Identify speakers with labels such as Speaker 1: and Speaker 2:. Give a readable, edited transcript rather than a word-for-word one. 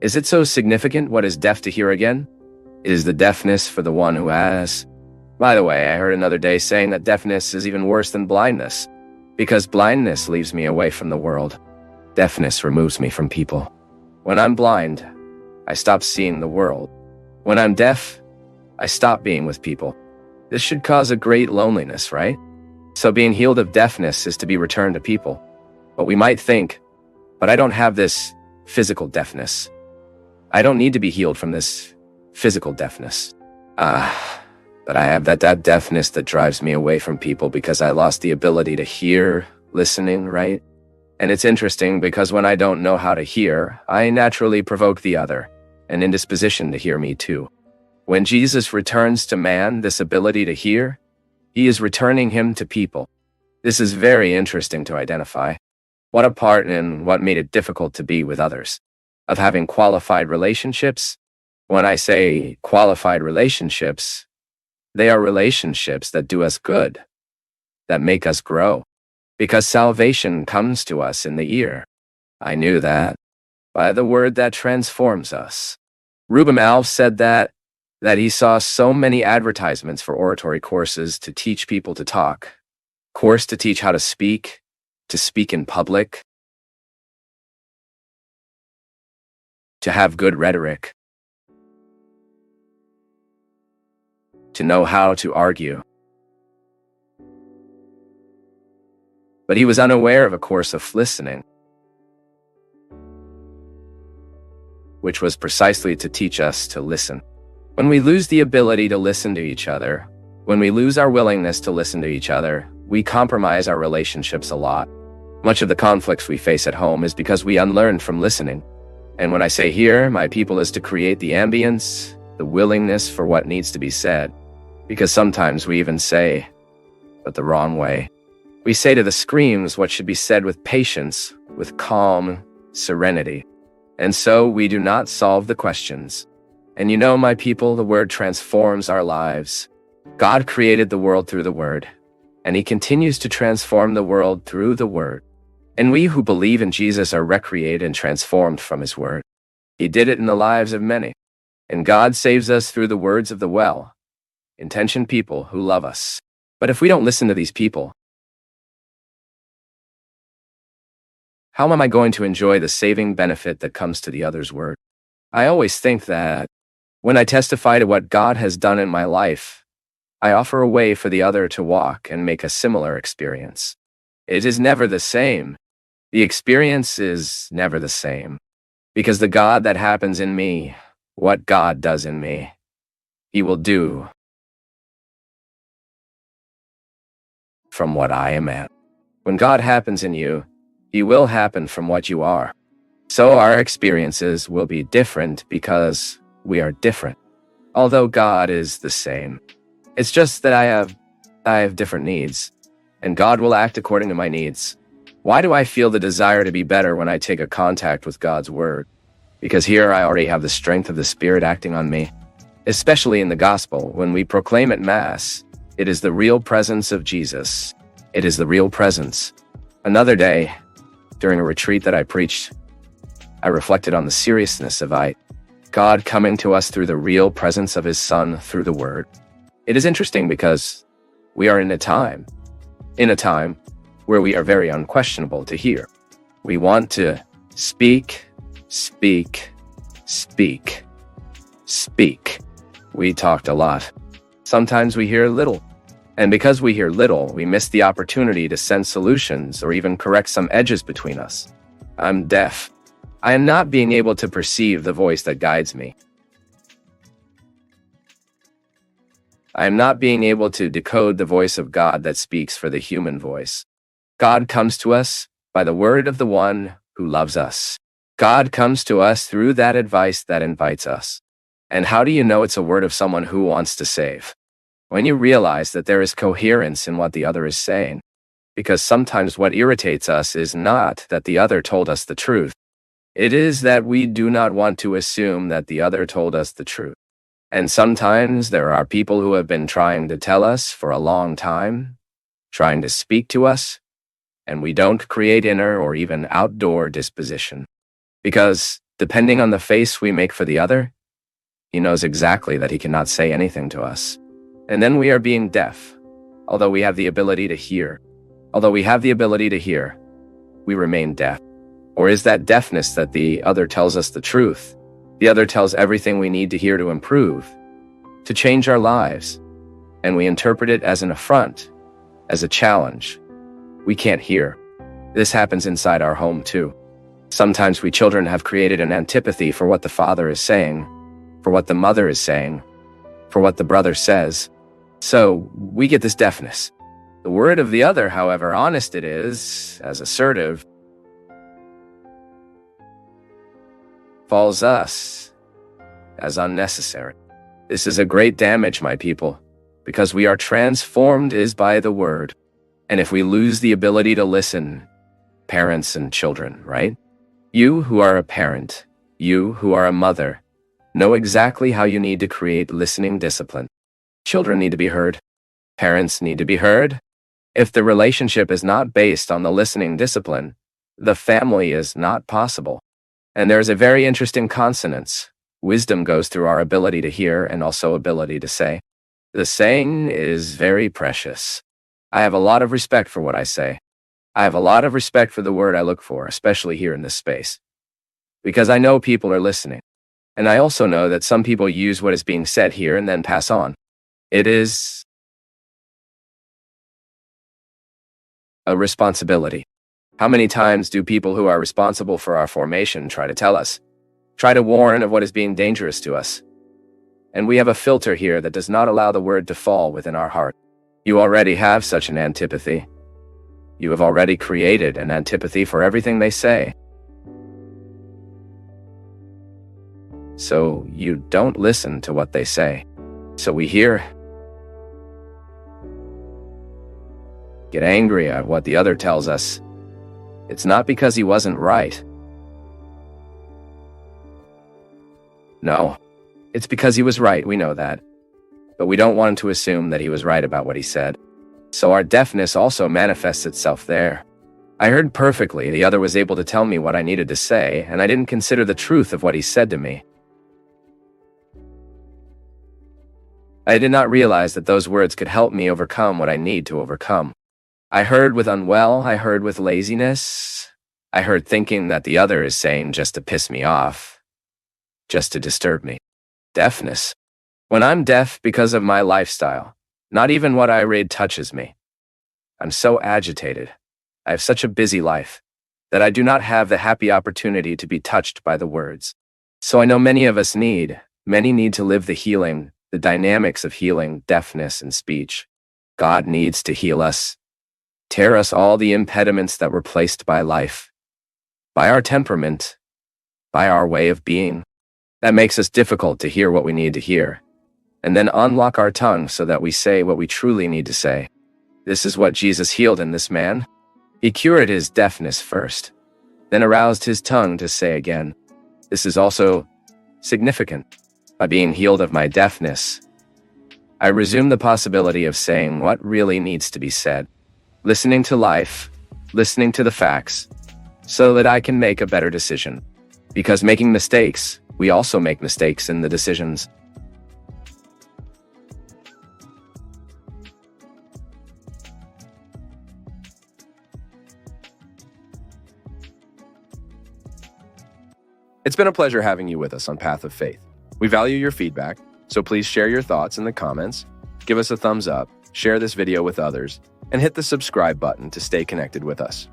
Speaker 1: Is it so significant what is deaf to hear again? It is the deafness for the one who has. By the way, I heard another day saying that deafness is even worse than blindness, because blindness leaves me away from the world. Deafness removes me from people. When I'm blind, I stop seeing the world. When I'm deaf, I stop being with people. This should cause a great loneliness, right? So being healed of deafness is to be returned to people. But we might think, but I don't have this physical deafness. I don't need to be healed from this physical deafness. But I have that deafness that drives me away from people because I lost the ability to hear, listening, right? And it's interesting because when I don't know how to hear, I naturally provoke the other, an indisposition to hear me too. When Jesus returns to man this ability to hear, he is returning him to people. This is very interesting to identify. What a part in what made it difficult to be with others, of having qualified relationships. When I say qualified relationships, they are relationships that do us good, that make us grow, because salvation comes to us in the ear. I knew that, by the word that transforms us. Ruben Alves said that he saw so many advertisements for oratory courses to teach people to talk, course to teach how to speak in public, to have good rhetoric, to know how to argue. But he was unaware of a course of listening, which was precisely to teach us to listen. When we lose the ability to listen to each other, when we lose our willingness to listen to each other, we compromise our relationships a lot. Much of the conflicts we face at home is because we unlearned from listening. And when I say hear my people is to create the ambience, the willingness for what needs to be said. Because sometimes we even say, but the wrong way. We say to the screams what should be said with patience, with calm, serenity. And so we do not solve the questions. And you know, my people, the word transforms our lives. God created the world through the word, and he continues to transform the world through the word. And we who believe in Jesus are recreated and transformed from his word. He did it in the lives of many. And God saves us through the words of the well-intentioned people who love us. But if we don't listen to these people, how am I going to enjoy the saving benefit that comes to the other's word? I always think that when I testify to what God has done in my life, I offer a way for the other to walk and make a similar experience. It is never the same. The experience is never the same. Because the God that happens in me, what God does in me, he will do from what I am at. When God happens in you, he will happen from what you are. So our experiences will be different because we are different. Although God is the same. It's just that I have different needs, and God will act according to my needs. Why do I feel the desire to be better when I take a contact with God's word? Because here I already have the strength of the Spirit acting on me. Especially in the gospel, when we proclaim at Mass, it is the real presence of Jesus. It is the real presence. Another day, during a retreat that I preached, I reflected on the seriousness of God coming to us through the real presence of his Son through the word. It is interesting because we are in a time where we are very unquestionable to hear. We want to speak. We talked a lot. Sometimes we hear little. And because we hear little, we miss the opportunity to send solutions or even correct some edges between us. I'm deaf. I am not being able to perceive the voice that guides me. I am not being able to decode the voice of God that speaks for the human voice. God comes to us by the word of the one who loves us. God comes to us through that advice that invites us. And how do you know it's a word of someone who wants to save? When you realize that there is coherence in what the other is saying. Because sometimes what irritates us is not that the other told us the truth. It is that we do not want to assume that the other told us the truth. And sometimes there are people who have been trying to tell us for a long time, trying to speak to us, and we don't create inner or even outdoor disposition. Because Depending on the face we make for the other, he knows exactly that he cannot say anything to us. And then we are being deaf, although we have the ability to hear. Although we have the ability to hear, we remain deaf. Or is that deafness that the other tells us the truth? The other tells everything we need to hear to improve, to change our lives, and we interpret it as an affront, as a challenge. We can't hear. This happens inside our home too. Sometimes we children have created an antipathy for what the father is saying, for what the mother is saying, for what the brother says. So we get this deafness. The word of the other, however honest it is, as assertive, falls us as unnecessary. This is a great damage, my people, because we are transformed is by the word. And if we lose the ability to listen, parents and children, right? You who are a parent, you who are a mother, know exactly how you need to create listening discipline. Children need to be heard. Parents need to be heard. If the relationship is not based on the listening discipline, the family is not possible. And there's a very interesting consonance. Wisdom goes through our ability to hear and also ability to say. The saying is very precious. I have a lot of respect for what I say. I have a lot of respect for the word I look for, especially here in this space, because I know people are listening. And I also know that some people use what is being said here and then pass on. It is a responsibility. How many times do people who are responsible for our formation try to tell us, try to warn of what is being dangerous to us? And we have a filter here that does not allow the word to fall within our heart. You already have such an antipathy. You have already created an antipathy for everything they say. So you don't listen to what they say. So we hear, get angry at what the other tells us. It's not because he wasn't right. No, it's because he was right, we know that. But we don't want him to assume that he was right about what he said. So our deafness also manifests itself there. I heard perfectly, the other was able to tell me what I needed to say, and I didn't consider the truth of what he said to me. I did not realize that those words could help me overcome what I need to overcome. I heard with unwell, I heard with laziness. I heard thinking that the other is saying just to piss me off, just to disturb me. Deafness. When I'm deaf because of my lifestyle, not even what I read touches me. I'm so agitated. I have such a busy life that I do not have the happy opportunity to be touched by the words. So I know many need to live the healing, the dynamics of healing, deafness, and speech. God needs to heal us, tear us all the impediments that were placed by life, by our temperament, by our way of being. That makes us difficult to hear what we need to hear, and then unlock our tongue so that we say what we truly need to say. This is what Jesus healed in this man. He cured his deafness first, then aroused his tongue to say again. This is also significant. By being healed of my deafness, I resume the possibility of saying what really needs to be said, listening to life, listening to the facts, so that I can make a better decision. Because making mistakes, we also make mistakes in the decisions. It's been a pleasure having you with us on Path of Faith. We value your feedback, so please share your thoughts in the comments, give us a thumbs up, share this video with others, and hit the subscribe button to stay connected with us.